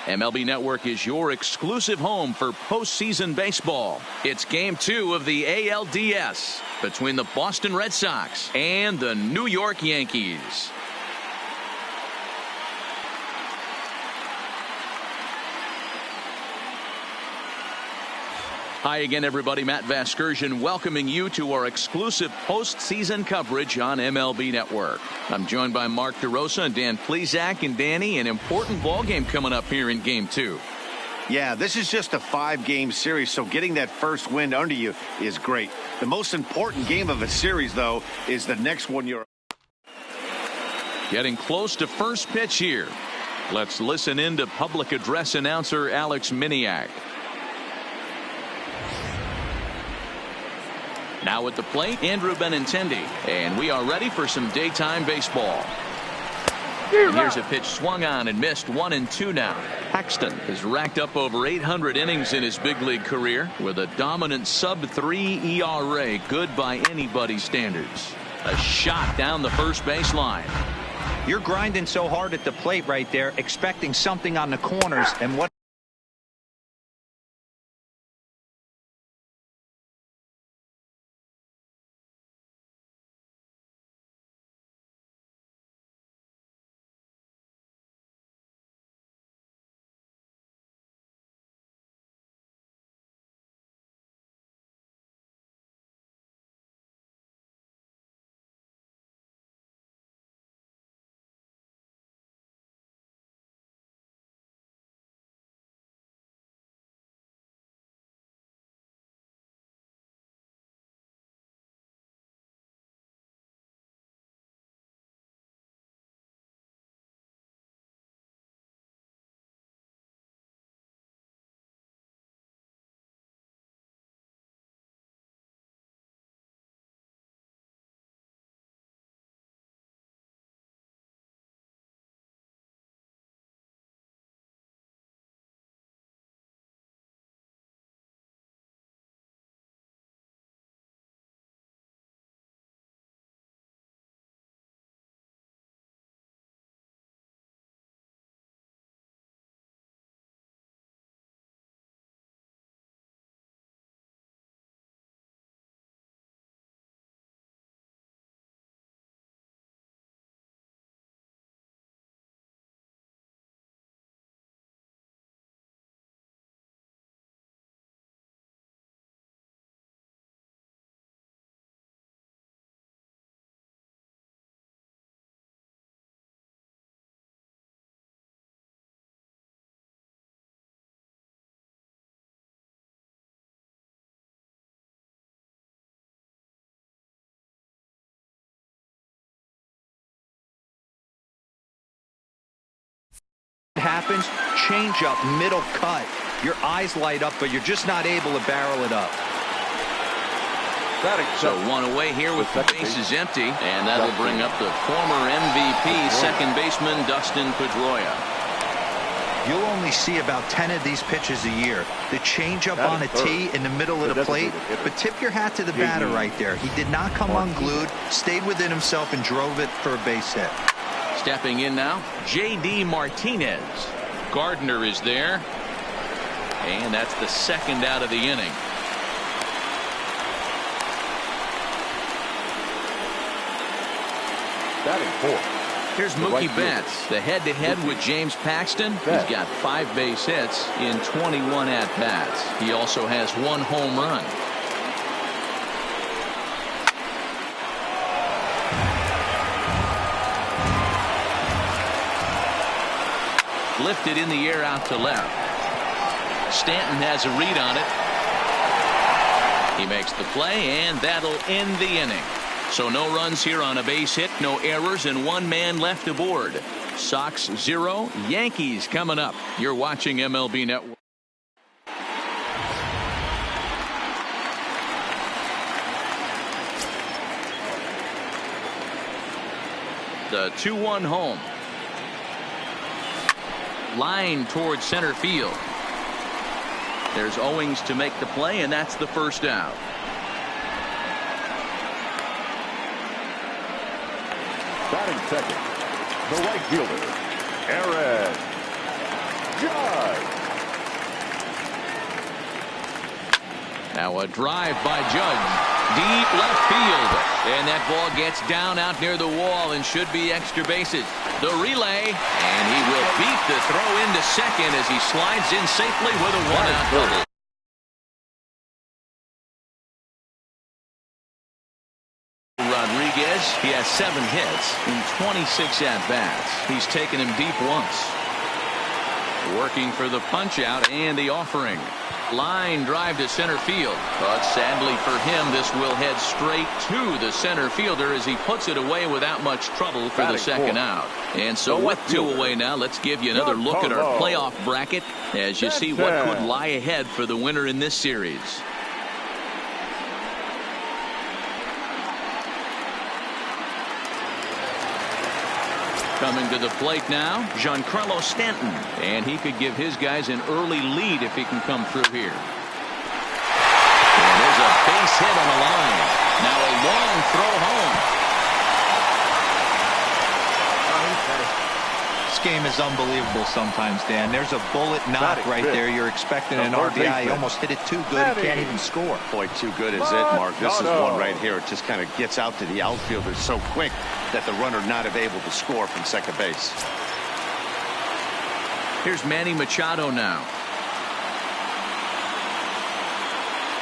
MLB Network is your exclusive home for postseason baseball. It's Game 2 of the ALDS between the Boston Red Sox and the New York Yankees. Hi again, everybody. Matt Vasgersian welcoming you to our exclusive postseason coverage on MLB Network. I'm joined by Mark DeRosa and Dan Plesac. And Danny, an important ball game coming up here in Game 2. Yeah, this is just a 5-game series, so getting that first win under you is great. The most important game of a series, though, is the next one you're getting close to first pitch here. Let's listen in to public address announcer Alex Miniak. Now at the plate, Andrew Benintendi, and we are ready for some daytime baseball. And here's a pitch swung on and missed. 1-2 now. Paxton has racked up over 800 innings in his big league career with a dominant sub-3 ERA, good by anybody's standards. A shot down the first baseline. You're grinding so hard at the plate right there, expecting something on the corners, and what happens, change up, middle cut. Your eyes light up, but you're just not able to barrel it up. So one away here with the bases empty, and that'll bring up the former MVP second baseman Dustin Pedroia. You'll only see about 10 of these pitches a year. The changeup on a tee in the middle of the plate, but tip your hat to the batter right there. He did not come unglued, stayed within himself, and drove it for a base hit. Stepping in now, J.D. Martinez. Gardner is there, and that's the second out of the inning. Batting fourth. Here's Mookie Betts, the head-to-head with James Paxton. He's got 5 base hits in 21 at-bats. He also has 1 home run. Lifted in the air out to left. Stanton has a read on it. He makes the play, and that'll end the inning. So no runs here on a base hit, no errors, and 1 man left aboard. Sox 0, Yankees coming up. You're watching MLB Network. The 2-1 home. Line towards center field. There's Owings to make the play, and that's the first out. Batting second, the right fielder, Aaron. Now a drive by Judge. Deep left field. And that ball gets down out near the wall and should be extra bases. The relay. And he will beat the throw into second as he slides in safely with a one-out double. Rodriguez, he has 7 hits in 26 at-bats. He's taken him deep once. Working for the punch-out and the offering. Line drive to center field. But sadly for him, this will head straight to the center fielder as he puts it away without much trouble for the second out. And so with 2 away now, let's give you another look at our playoff bracket as you see what could lie ahead for the winner in this series. Coming to the plate now, Giancarlo Stanton. And he could give his guys an early lead if he can come through here. And there's a base hit on the line. Now a long throw home. This game is unbelievable sometimes, Dan. There's a bullet knock right there. You're expecting an RBI. He almost hit it too good. He can't even score. Boy, too good is it, Mark. This is one right here. It just kind of gets out to the outfielder so quick that the runner not able to score from second base. Here's Manny Machado now.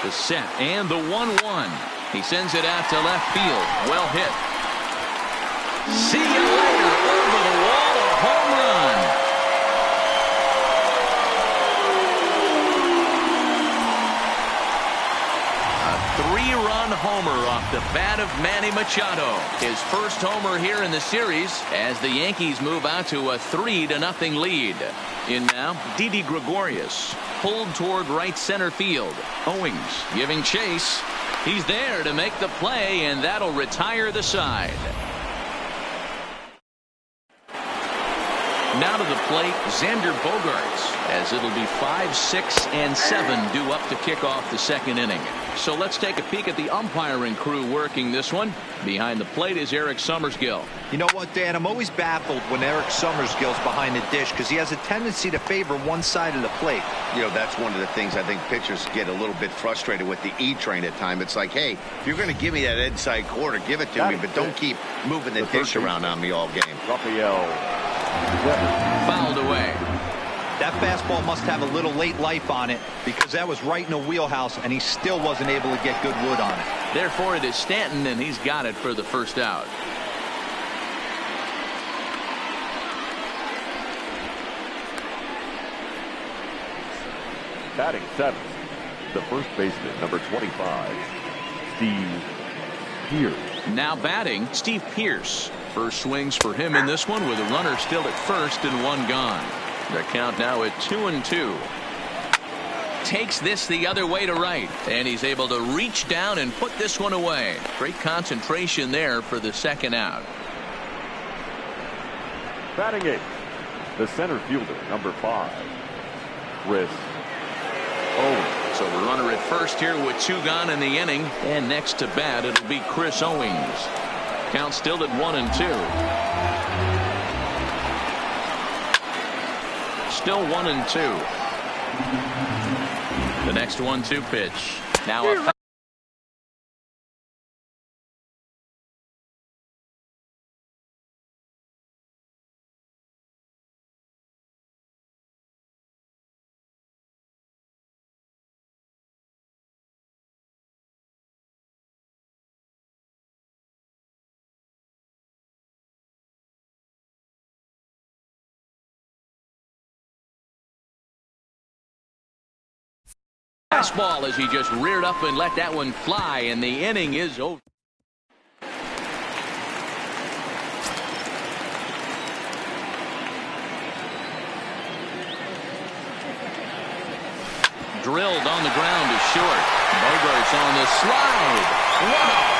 The set and the 1-1. He sends it out to left field. Well hit. See you later. Over the wall. A home run. A 3-run homer off the bat of Manny Machado. His first homer here in the series as the Yankees move out to a 3-0 lead. In now, Didi Gregorius pulled toward right center field. Owings giving chase. He's there to make the play, and that'll retire the side. Now to the plate, Xander Bogaerts, as it'll be 5, 6, and 7 due up to kick off the second inning. So let's take a peek at the umpiring crew working this one. Behind the plate is Eric Summersgill. You know what, Dan? I'm always baffled when Eric Summersgill's behind the dish because he has a tendency to favor one side of the plate. You know, that's one of the things I think pitchers get a little bit frustrated with the E-train at times. It's like, hey, if you're going to give me that inside quarter, give it to me, but don't keep moving the dish around on me all game. Fouled away. That fastball must have a little late life on it because that was right in the wheelhouse and he still wasn't able to get good wood on it. Therefore it is Stanton, and he's got it for the first out. Batting 7th, the first baseman, number 25, Steve Pearce. Now batting, Steve Pearce. First swings for him in this one with a runner still at first and 1 gone. The count now at 2-2. Takes this the other way to right, and he's able to reach down and put this one away. Great concentration there for the second out. Batting 8th, the center fielder, number 5, Chris Owings. So the runner at first here with 2 gone in the inning, and next to bat it'll be Chris Owings. Count still at 1-2. Still 1-2. The next 1-2 pitch. Now a fastball as he just reared up and let that one fly, and the inning is over. Drilled on the ground to short. Bogaerts on the slide. Wow.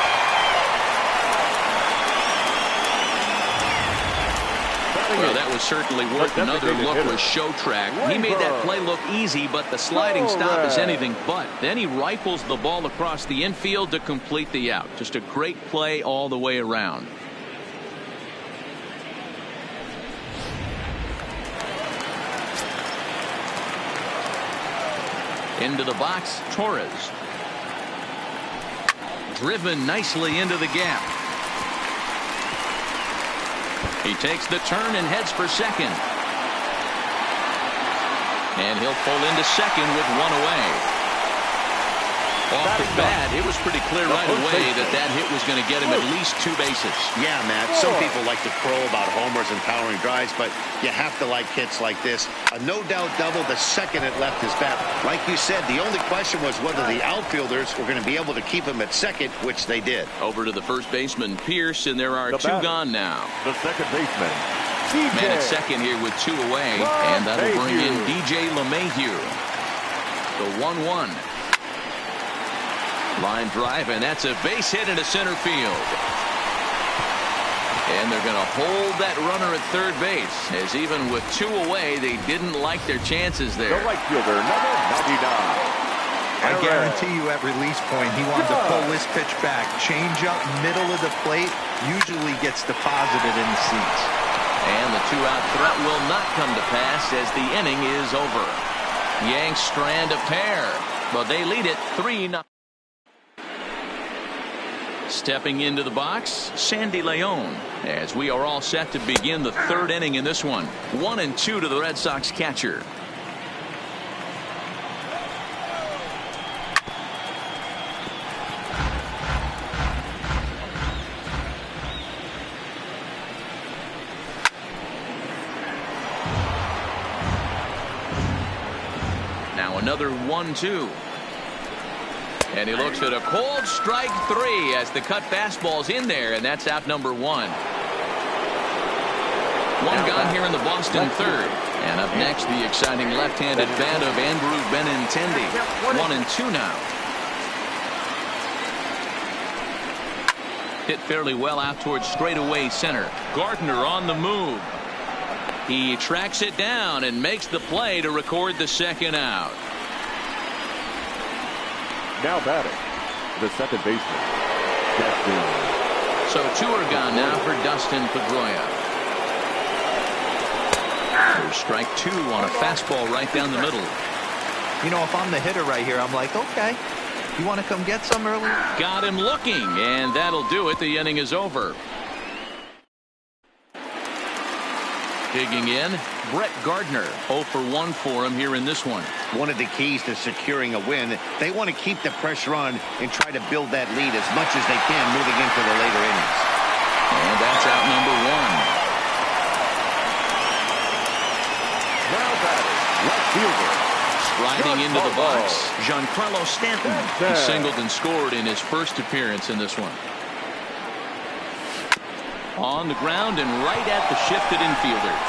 Well, that was certainly worth another look with show track. He made that play look easy, but the sliding stop is anything but. Then he rifles the ball across the infield to complete the out. Just a great play all the way around. Into the box, Torres. Driven nicely into the gap. He takes the turn and heads for second. And he'll pull into second with one away. Off the bat, it was pretty clear right away that hit was going to get him at least 2 bases. Yeah, Matt. Some people like to crow about homers and powering drives, but you have to like hits like this. A no-doubt double the second it left his bat. Like you said, the only question was whether the outfielders were going to be able to keep him at second, which they did. Over to the first baseman, Pierce, and there are 2 gone now. The second baseman, Man at second here with 2 away, and that'll bring in DJ LeMahieu. The 1-1. Line drive, and that's a base hit into center field. And they're going to hold that runner at third base, as even with 2 away, they didn't like their chances there. the right fielder, number 99. I guarantee you at release point, he wanted to pull this pitch back. Change up middle of the plate usually gets deposited in the seats. And the 2-out threat will not come to pass as the inning is over. Yanks strand a pair, but they lead it 3-0. Stepping into the box, Sandy Leon, as we are all set to begin the 3rd inning in this one. 1-2 to the Red Sox catcher. Now another 1-2. And he looks at a cold strike 3 as the cut fastball's in there, and that's out number 1. One gone here in the Boston 3rd. And up next, the exciting left-handed bat of Andrew Benintendi. 1-2 now. Hit fairly well out towards straightaway center. Gardner on the move. He tracks it down and makes the play to record the 2nd out. Now batting, the second baseman, Dustin. So 2 are gone now for Dustin Pedroia. There's strike 2 on a fastball right down the middle. You know, if I'm the hitter right here, I'm like, okay, you want to come get some early? Got him looking, and that'll do it. The inning is over. Digging in, Brett Gardner. 0 for 1 for him here in this one. One of the keys to securing a win, they want to keep the pressure on and try to build that lead as much as they can moving into the later innings. And that's out number 1. Now batting, left fielder. Striding into the box, Giancarlo Stanton. He singled and scored in his first appearance in this one. On the ground and right at the shifted infielders.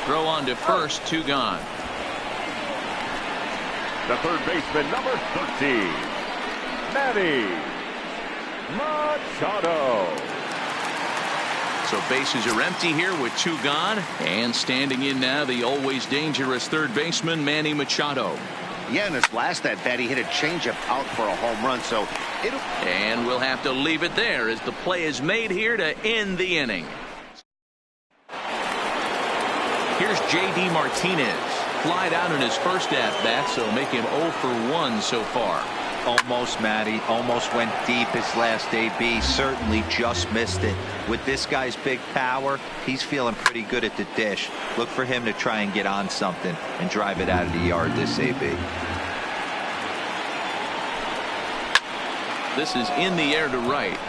Throw on to first, 2 gone. The third baseman, number 13, Manny Machado. So bases are empty here with 2 gone. And standing in now, the always dangerous third baseman, Manny Machado. Yeah, in his last at bat, he hit a changeup out for a home run, so it'll... And we'll have to leave it there as the play is made here to end the inning. Here's J.D. Martinez. Flied out in his first at-bat, so make him 0 for 1 so far. Almost, Matty. Almost went deep his last AB. Certainly just missed it. With this guy's big power, he's feeling pretty good at the dish. Look for him to try and get on something and drive it out of the yard this AB. This is in the air to right.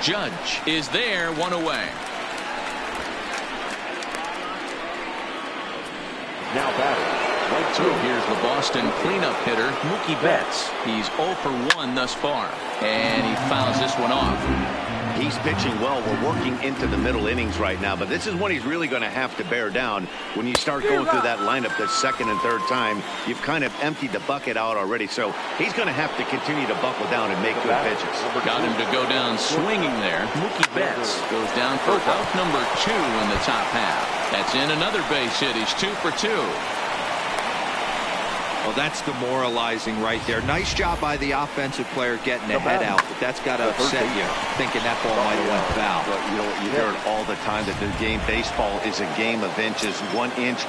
Judge is there, 1 away. Now batting. So here's the Boston cleanup hitter, Mookie Betts. He's 0 for 1 thus far, and he fouls this one off. He's pitching well. We're working into the middle innings right now, but this is when he's really going to have to bear down. When you start going through that lineup the second and third time, you've kind of emptied the bucket out already, so he's going to have to continue to buckle down and make good pitches. Got him to go down swinging there. Mookie Betts goes down for out number 2 in the top half. That's in another base hit. He's 2 for 2. Well, that's demoralizing right there. Nice job by the offensive player getting the head out, but that's got to upset you, thinking that ball might have went foul. But, you know, you hear it all the time that the game, baseball is a game of inches. 1 inch.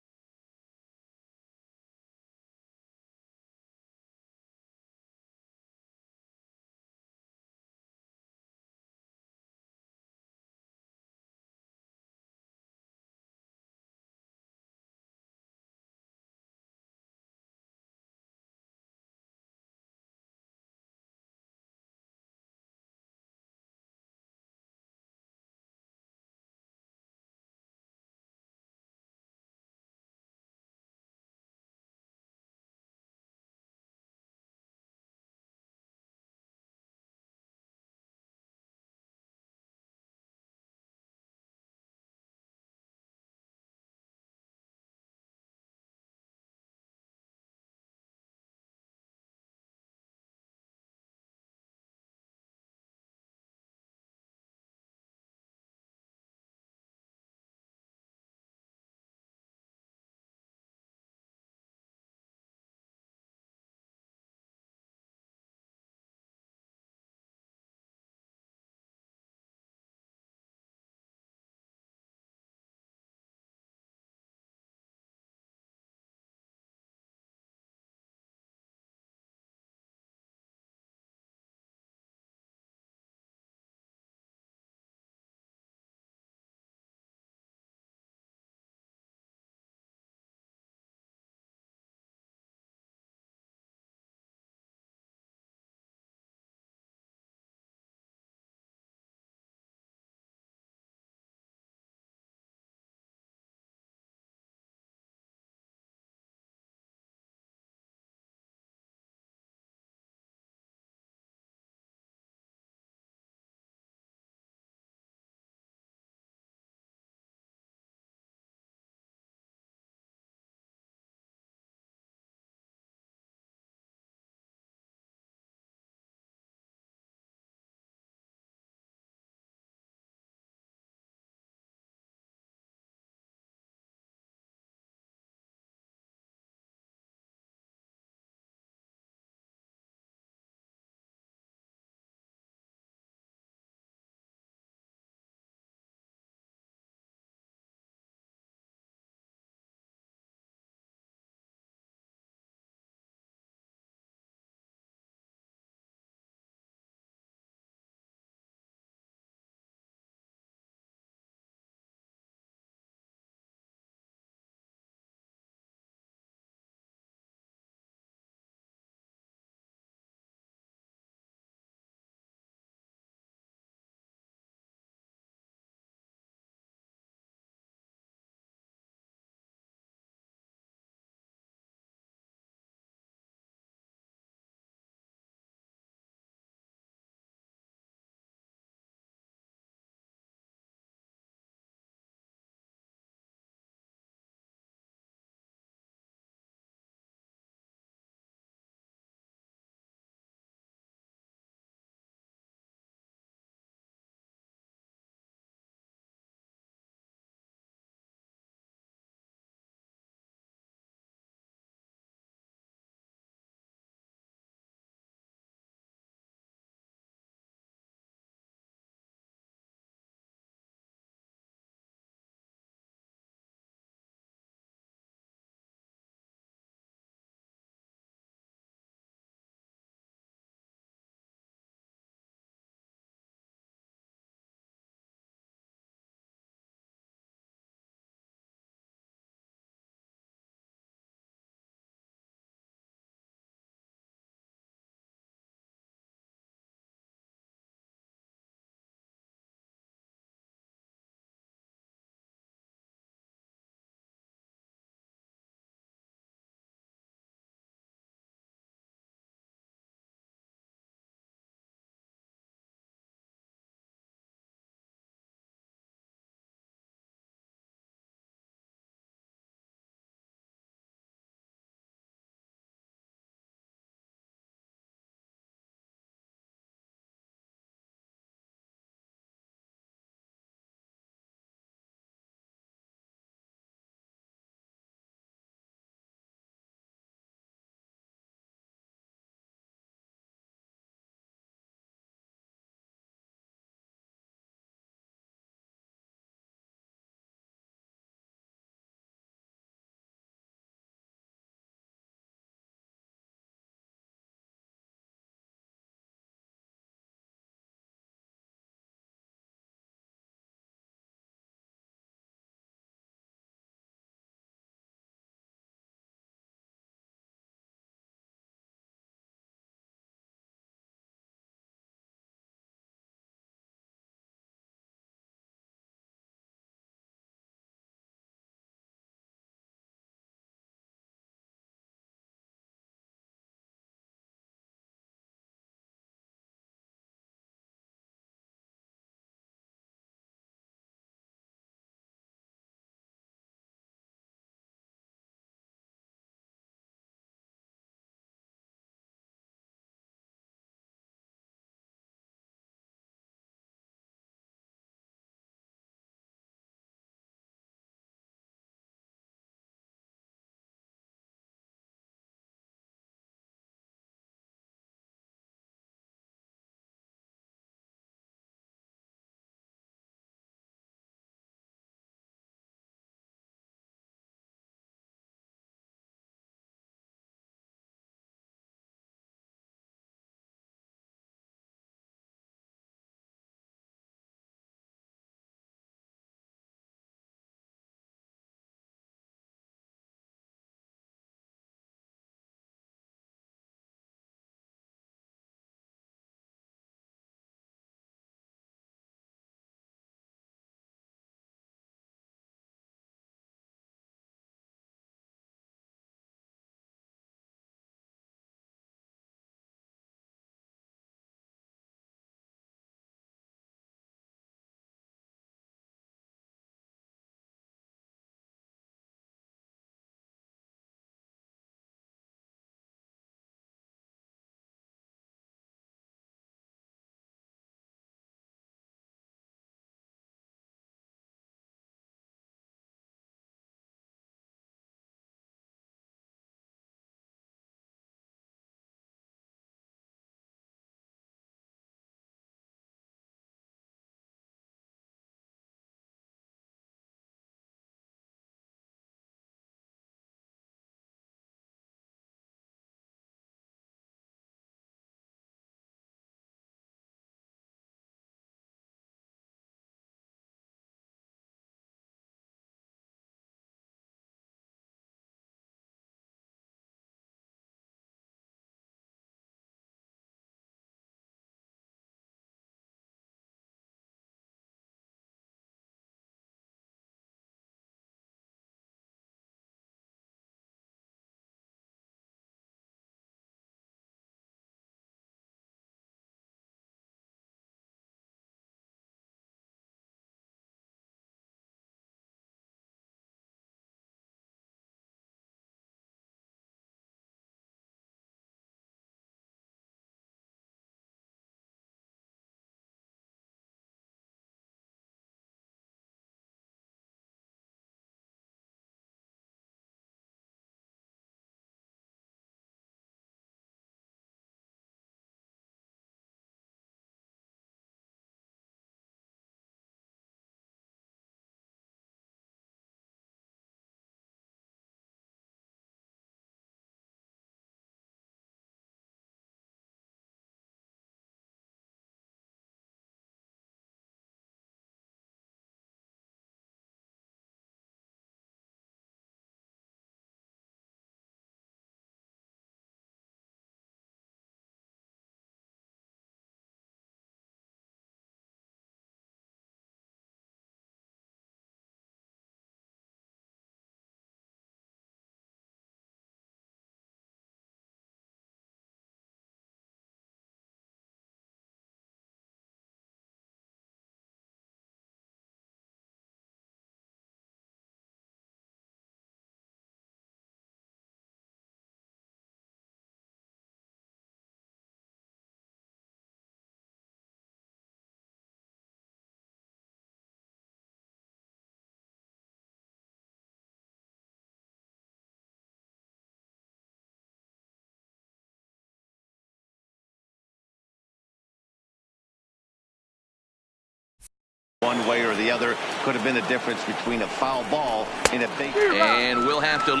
One way or the other could have been the difference between a foul ball and a big. And we'll have to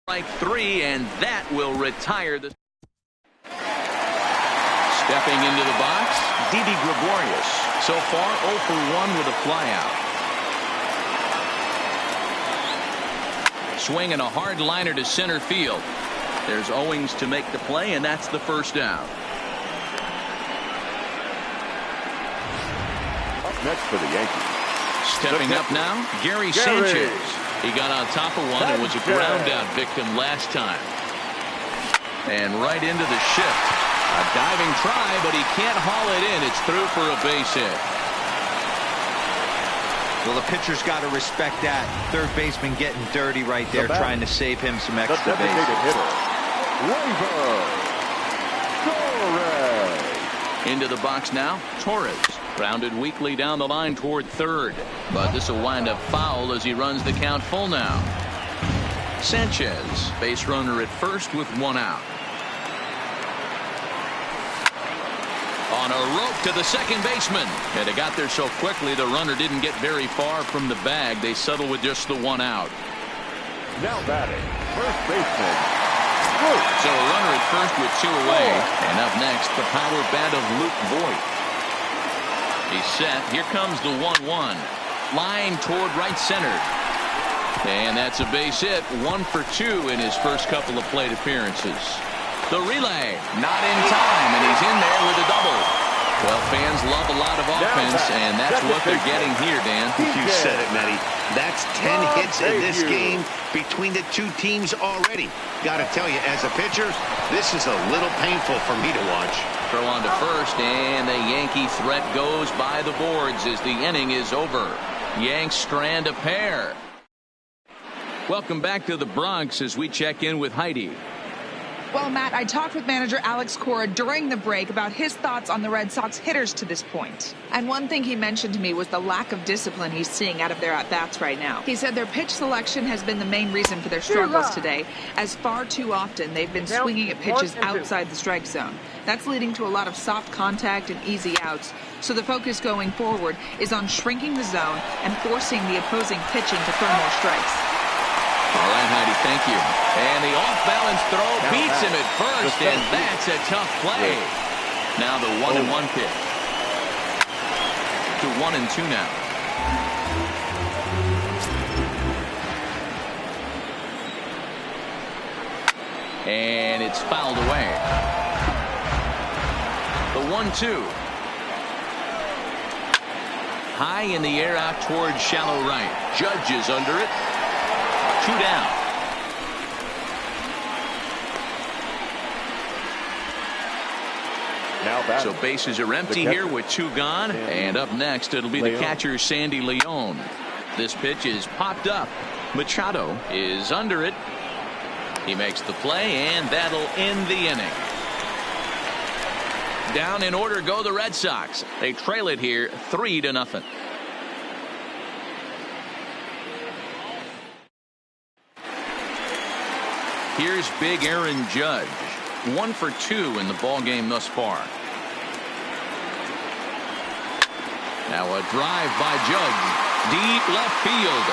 strike 3, and that will retire the. Stepping into the box, Didi Gregorius. So far 0 for 1 with a flyout. Swinging a hard liner to center field. There's Owings to make the play, and that's the first down. Up next for the Yankees. Stepping up now, Gary Sanchez. He got on top of one and was a ground out victim last time. And right into the shift. A diving try, but he can't haul it in. It's through for a base hit. Well, the pitcher's got to respect that. Third baseman getting dirty right there, trying to save him some extra bases. Into the box now, Torres. Grounded weakly down the line toward third. But this will wind up foul as he runs the count full now. Sanchez, base runner at first with 1 out. On a rope to the second baseman. And it got there so quickly the runner didn't get very far from the bag. They settle with just the 1 out. Now batting, first baseman. So a runner at first with 2 away. And up next, the power bat of Luke Voigt. He's set. Here comes the 1-1. Line toward right center. And that's a base hit. 1 for 2 in his first couple of plate appearances. The relay, not in time, and he's in there with a double. Well, fans love a lot of offense, and that's what they're getting here, Dan. You said it, Matty. That's 10 hits in this game between the 2 teams already. Got to tell you, as a pitcher, this is a little painful for me to watch. Throw on to first, and the Yankee threat goes by the boards as the inning is over. Yanks strand a pair. Welcome back to the Bronx as we check in with Heidi. Well, Matt, I talked with manager Alex Cora during the break about his thoughts on the Red Sox hitters to this point. And one thing he mentioned to me was the lack of discipline he's seeing out of their at-bats right now. He said their pitch selection has been the main reason for their struggles today, as far too often they've been swinging at pitches outside the strike zone. That's leading to a lot of soft contact and easy outs. So the focus going forward is on shrinking the zone and forcing the opposing pitching to throw more strikes. All right, Heidi, thank you. And the off-balance throw beats him at first, and that's a tough play. Now the 1-1 pitch. To 1-2 now. And it's fouled away. The 1-2. High in the air out towards shallow right. Judge is under it. 2 down. So bases are empty here with 2 gone. And up next, it'll be the catcher, Sandy Leon. This pitch is popped up. Machado is under it. He makes the play, and that'll end the inning. Down in order go the Red Sox. They trail it here 3-0. Here's big Aaron Judge. 1 for 2 in the ballgame thus far. Now a drive by Judge. Deep left field.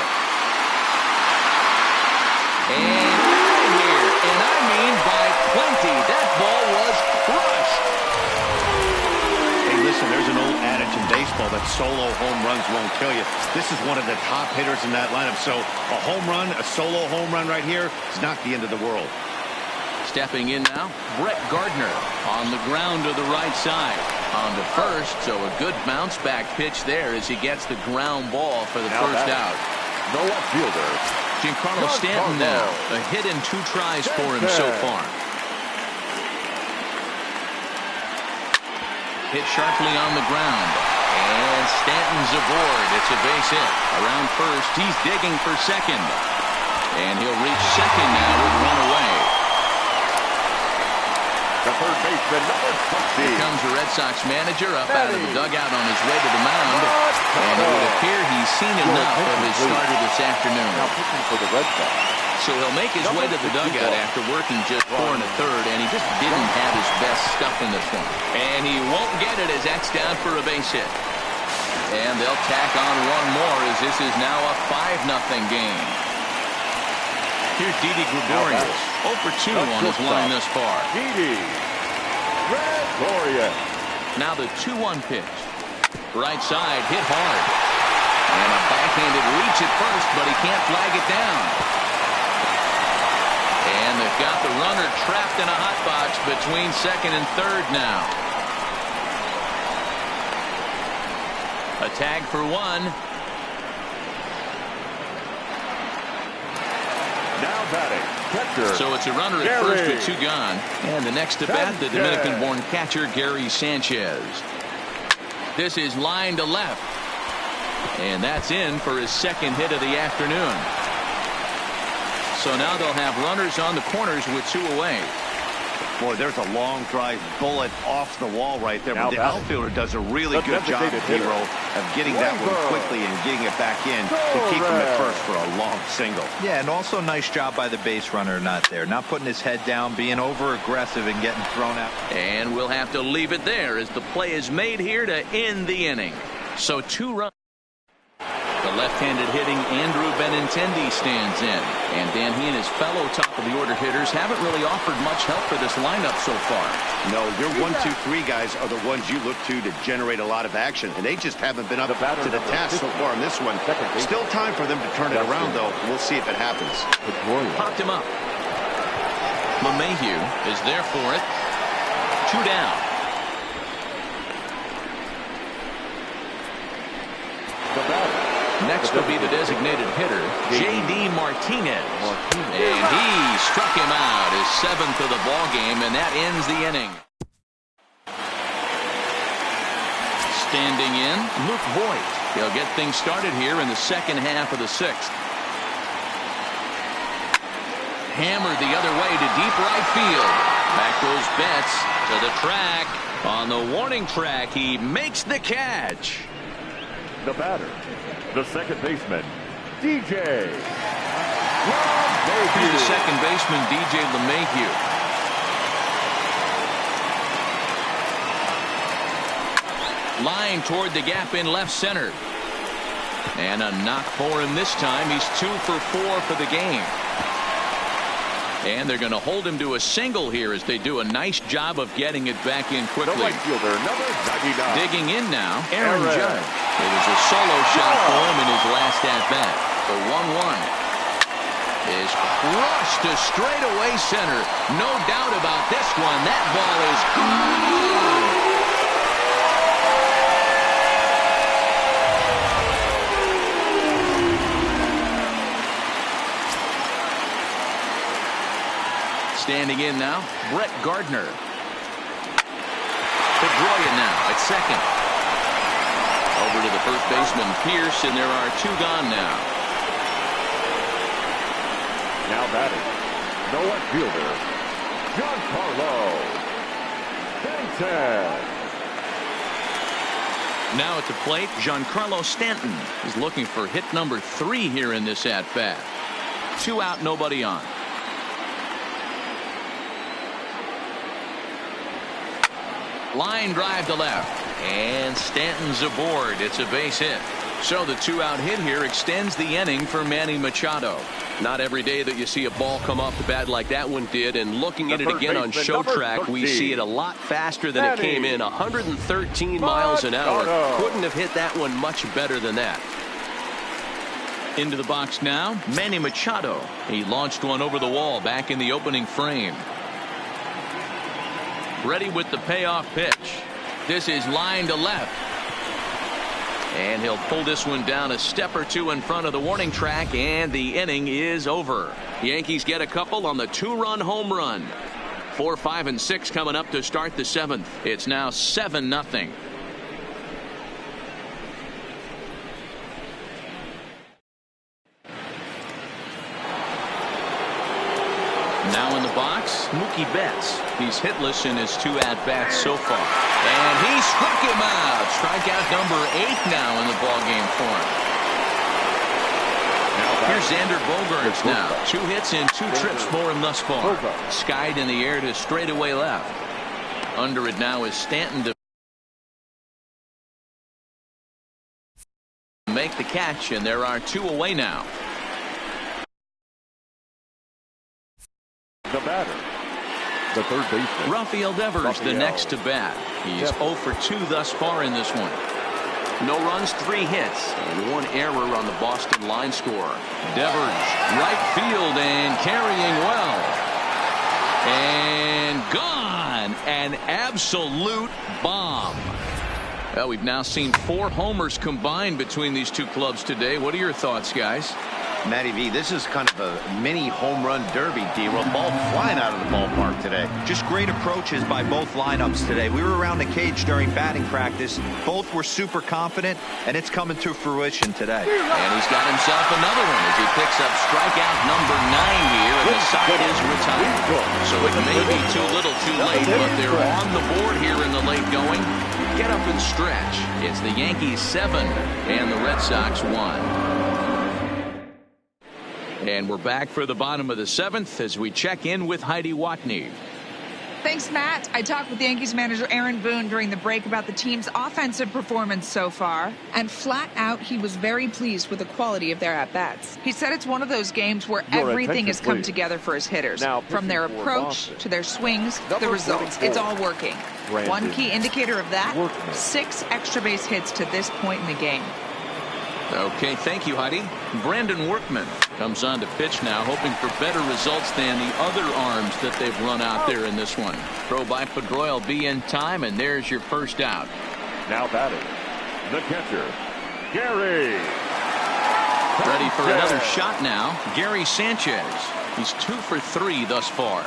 And out of here. And I mean by plenty. That ball was crushed. Hey, listen, there's an old adage in baseball that solo home runs won't kill you. This is one of the top hitters in that lineup. So a home run, a solo home run right here is not the end of the world. Stepping in now, Brett Gardner on the ground to the right side. On to first, so a good bounce back pitch there as he gets the ground ball for the first out. No outfielder. Giancarlo Stanton now, a hit in 2 tries for him so far. Hit sharply on the ground. And Stanton's aboard. It's a base hit. Around first, he's digging for second. And he'll reach second now with 1 away. The third baseman, number 20. Here comes the Red Sox manager up out of the dugout on his way to the mound. And it would appear he's seen enough of his starter this afternoon. Now pitching for the Red Sox. So he'll make his way to the dugout after working just 4 1/3, and he just didn't have his best stuff in this one. And he won't get it as X down for a base hit. And they'll tack on one more as this is now a 5-0 game. Here's Didi Gregorius, 0 for 2 on his line thus far. Didi Gregorius. Now the 2-1 pitch. Right side, hit hard. And a backhanded reach at first, but he can't flag it down. And they've got the runner trapped in a hot box between second and third now. A tag for one. Now batting, catcher. So it's a runner at first with 2 gone. And the next to bat, the Dominican-born catcher, Gary Sanchez. This is line to left. And that's in for his second hit of the afternoon. So now they'll have runners on the corners with 2 away. Boy, there's a long drive bullet off the wall right there. But the outfielder does a really good job, Hero, of getting that one quickly and getting it back in to keep him at first for a long single. Yeah, and also nice job by the base runner not there. Not putting his head down, being over-aggressive and getting thrown out. And we'll have to leave it there as the play is made here to end the inning. So 2 runs. The left-handed hitting Andrew Benintendi stands in. And Dan, he and his fellow top-of-the-order hitters haven't really offered much help for this lineup so far. No, your 1, 2, 3 guys are the ones you look to generate a lot of action. And they just haven't been up to the task so far in this one. Still time for them to turn it around, though. We'll see if it happens. Popped him up. LeMahieu is there for it. 2 down. Next will be the designated hitter, J.D. Martinez. And he struck him out, his 7th of the ball game, and that ends the inning. Standing in, Luke Voigt. He'll get things started here in the second half of the 6th. Hammered the other way to deep right field. Back goes Betts to the track. On the warning track, he makes the catch. The batter, the second baseman, DJ Here's the second baseman, DJ LeMahieu. Line toward the gap in left center. And a knock for him this time. He's 2 for 4 for the game. And they're going to hold him to a single here as they do a nice job of getting it back in quickly. The right fielder, number 99. Digging in now, Aaron Judge. It was a solo shot for him in his last at-bat. The 1-1 is crushed to straightaway center. No doubt about this one. That ball is gone. Standing in now, Brett Gardner. Pedroia now at second. Over to the first baseman, Pierce, and there are 2 gone now. Now batting, the left fielder, Giancarlo Stanton. Now at the plate, Giancarlo Stanton is looking for hit number 3 here in this at-bat. 2 out, nobody on. Line drive to left. And Stanton's aboard. It's a base hit. So the 2-out hit here extends the inning for Manny Machado. Not every day that you see a ball come off the bat like that one did. And looking at it again on show track, we see it a lot faster than it came in. 113 miles an hour. Couldn't have hit that one much better than that. Into the box now, Manny Machado. He launched one over the wall back in the opening frame. Ready with the payoff pitch. This is line to left. And he'll pull this one down a step or 2 in front of the warning track, and the inning is over. Yankees get a couple on the 2-run home run. 4, 5, and 6 coming up to start the 7th. It's now 7-0. Now in the box, Mookie Betts. He's hitless in his 2 at-bats so far. And he struck him out. Strikeout number 8 now in the ballgame for him. Here's Xander Bogaerts now. 2 hits and 2 trips for him thus far. Skied in the air to straightaway left. Under it now is Stanton to make the catch, and there are 2 away now. The batter, the third baseman, Rafael Devers, the next to bat. He's 0 for 2 thus far in this one. No runs, 3 hits, and 1 error on the Boston line score. Devers, right field, and carrying well. And gone. An absolute bomb. Well, we've now seen 4 homers combined between these 2 clubs today. What are your thoughts, guys? Matty V, this is kind of a mini home run derby, D-Roll. Ball flying out of the ballpark today. Just great approaches by both lineups today. We were around the cage during batting practice. Both were super confident, and it's coming to fruition today. And he's got himself another one as he picks up strikeout number 9 here, and the side is retired. So it may be too little too late, but they're on the board here in the late going. Get up and stretch. It's the Yankees 7 and the Red Sox 1. And we're back for the bottom of the 7th as we check in with Heidi Watney. Thanks, Matt. I talked with Yankees manager Aaron Boone during the break about the team's offensive performance so far, and flat out he was very pleased with the quality of their at-bats. He said it's one of those games where everything has come together for his hitters, from their approach to their swings to the results. It's all working. One key indicator of that, 6 extra base hits to this point in the game. Okay, thank you, Heidi. Brandon Workman comes on to pitch now, hoping for better results than the other arms that they've run out there in this one. Throw by Pedroia will be in time, and there's your first out. now batting, the catcher, Gary. Ready for another shot now, Gary Sanchez. He's 2 for 3 thus far.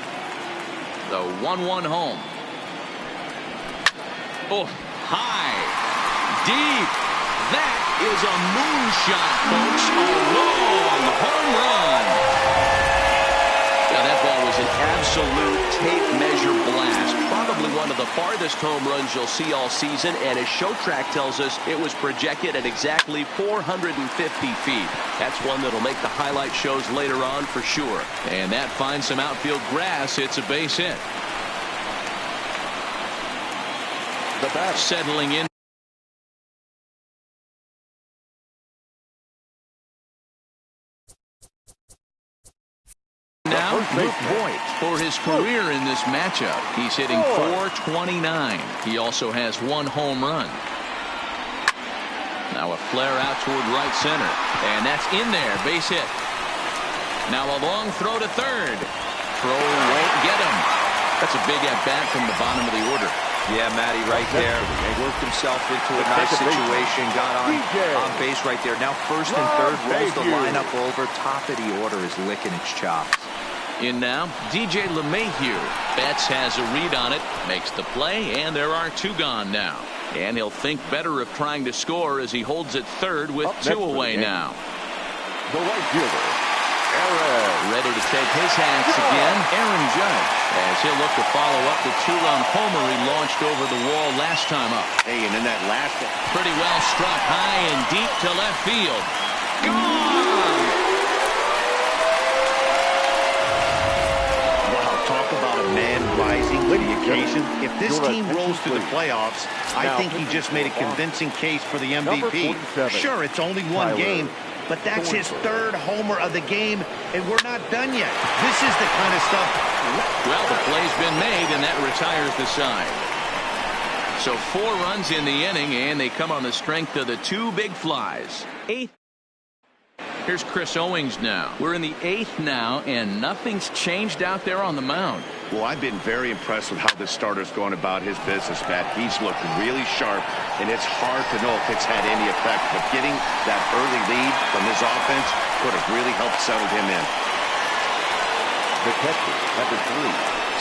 The 1-1 home. Oh, high, deep. That is a moonshot, folks. A long home run. Now that ball was an absolute tape measure blast. Probably one of the farthest home runs you'll see all season. And as Show Track tells us, it was projected at exactly 450 feet. That's one that'll make the highlight shows later on for sure. And that finds some outfield grass. It's a base hit. The bat settling in. Now, Luke Voigt for his career in this matchup. He's hitting .429. He also has 1 home run. Now a flare out toward right center. And that's in there. Base hit. Now a long throw to third. Throw won't get him. That's a big at-bat from the bottom of the order. Yeah, Matty, right there. Worked himself into a nice situation. Got on base right there. Now first and third. Rolls the lineup over. Top of the order is licking its chops. In now, DJ LeMahieu. Betts has a read on it. Makes the play, and there are 2 gone now. And he'll think better of trying to score as he holds it third with 2 away now. The right fielder, Aaron. Ready to take his hats again, Aaron Judge, as he'll look to follow up the 2-run homer he launched over the wall last time up. Hey, and in that last one, pretty well struck high and deep to left field. Gone! Wow, talk about a man rising to the occasion. If this team rolls to the playoffs, I think he just made a convincing case for the MVP. Sure, it's only 1 game, but that's his 3rd homer of the game, and we're not done yet. This is the kind of stuff. Well, the play's been made, and that retires the side. So 4 runs in the inning, and they come on the strength of the 2 big flies. 8th. Here's Chris Owings now. We're in the 8th now, and nothing's changed out there on the mound. Well, I've been very impressed with how this starter's going about his business, Matt. He's looked really sharp, and it's hard to know if it's had any effect. But getting that early lead from his offense could have really helped settle him in. The catcher, number 3.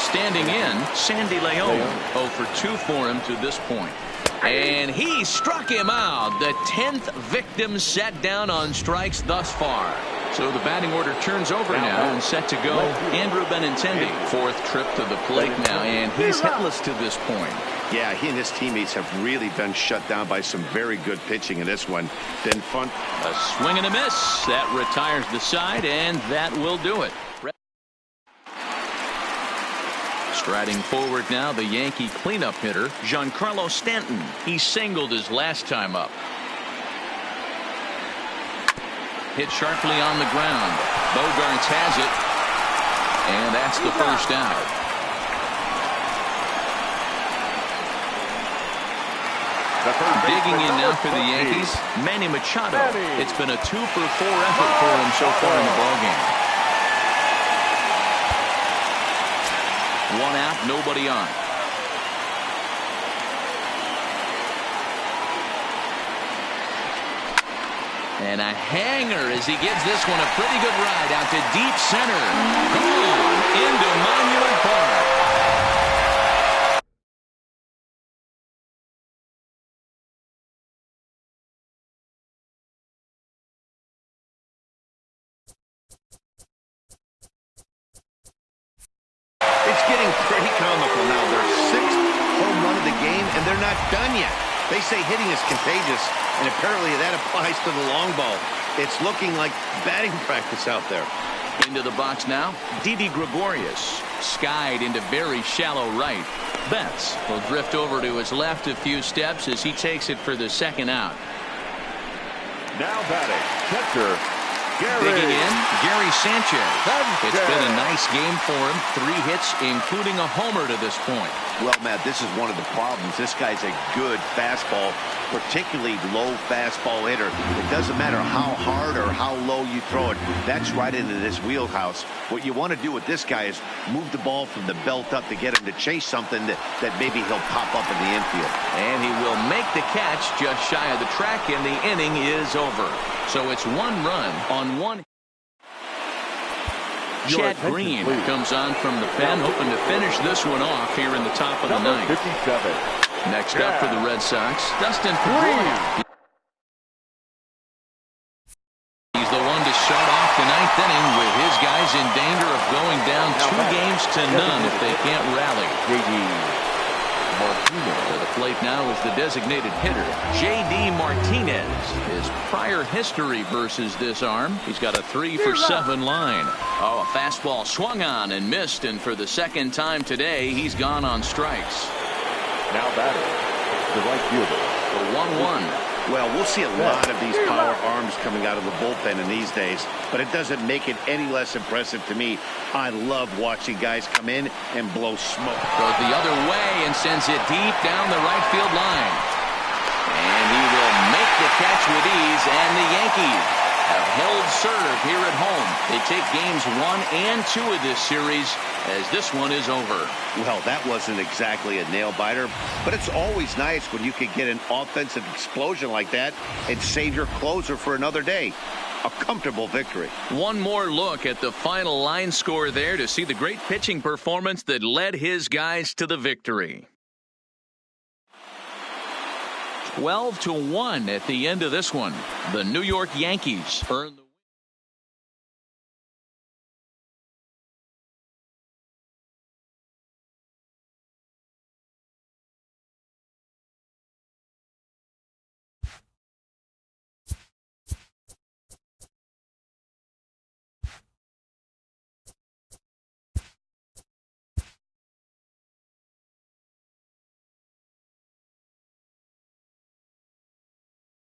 Standing in, Sandy Leon. 0 for 2 for him to this point. And he struck him out. The 10th victim set down on strikes thus far. So the batting order turns over now and set to go. Andrew Benintendi, 4th trip to the plate now, and he's hitless to this point. Yeah, he and his teammates have really been shut down by some very good pitching in this one. Been fun. A swing and a miss. That retires the side, and that will do it. Striding forward now, the Yankee cleanup hitter, Giancarlo Stanton. He singled his last time up. Hit sharply on the ground. Bogarts has it. And that's the first out. Digging in now for the Yankees, Manny Machado. It's been a 2-for-4 effort for him so far in the ballgame. One out, nobody on. And a hanger as he gives this one a pretty good ride out to deep center. Gone into Monument Park. It's getting pretty comical now. Their 6th home run of the game, and they're not done yet. They say hitting is contagious, and apparently that applies to the long ball. It's looking like batting practice out there. Into the box now, Didi Gregorius. Skied into very shallow right. Betts will drift over to his left a few steps as he takes it for the second out. Now batting, catcher, Digging in, Gary Sanchez. It's been a nice game for him. 3 hits, including a homer to this point. Well, Matt, this is one of the problems. This guy's a good fastball, particularly low fastball hitter. It doesn't matter how hard or how low you throw it. That's right into this wheelhouse. What you want to do with this guy is move the ball from the belt up to get him to chase something that maybe he'll pop up in the infield. And he will make the catch just shy of the track, and the inning is over. So it's 1 run on 1. Chad Green comes on from the pen, hoping to finish this one off here in the top of the 9th. 57. Next up for the Red Sox, Dustin Pedroia. He's the one to start off the 9th inning with his guys in danger of going down 2-0 if they can't rally. To the plate now is the designated hitter, J.D. Martinez. His prior history versus this arm, he's got a 3-for-7 line. Oh, a fastball swung on and missed, and for the second time today, he's gone on strikes. Now batting, the right fielder. The 1-1. Well, we'll see a lot of these power arms coming out of the bullpen in these days, but it doesn't make it any less impressive to me. I love watching guys come in and blow smoke. Goes the other way and sends it deep down the right field line. And he will make the catch with ease, and the Yankees have held serve here at home. They take games 1 and 2 of this series as this one is over. Well, that wasn't exactly a nail-biter, but it's always nice when you can get an offensive explosion like that and save your closer for another day. A comfortable victory. One more look at the final line score there to see the great pitching performance that led his guys to the victory. 12-1 at the end of this one. The New York Yankees earn the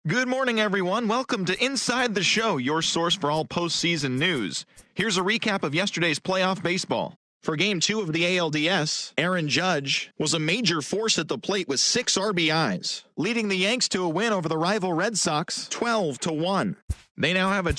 Good morning, everyone. Welcome to Inside the Show, your source for all postseason news. Here's a recap of yesterday's playoff baseball. For Game 2 of the ALDS, Aaron Judge was a major force at the plate with 6 RBIs, leading the Yanks to a win over the rival Red Sox 12-1. They now have a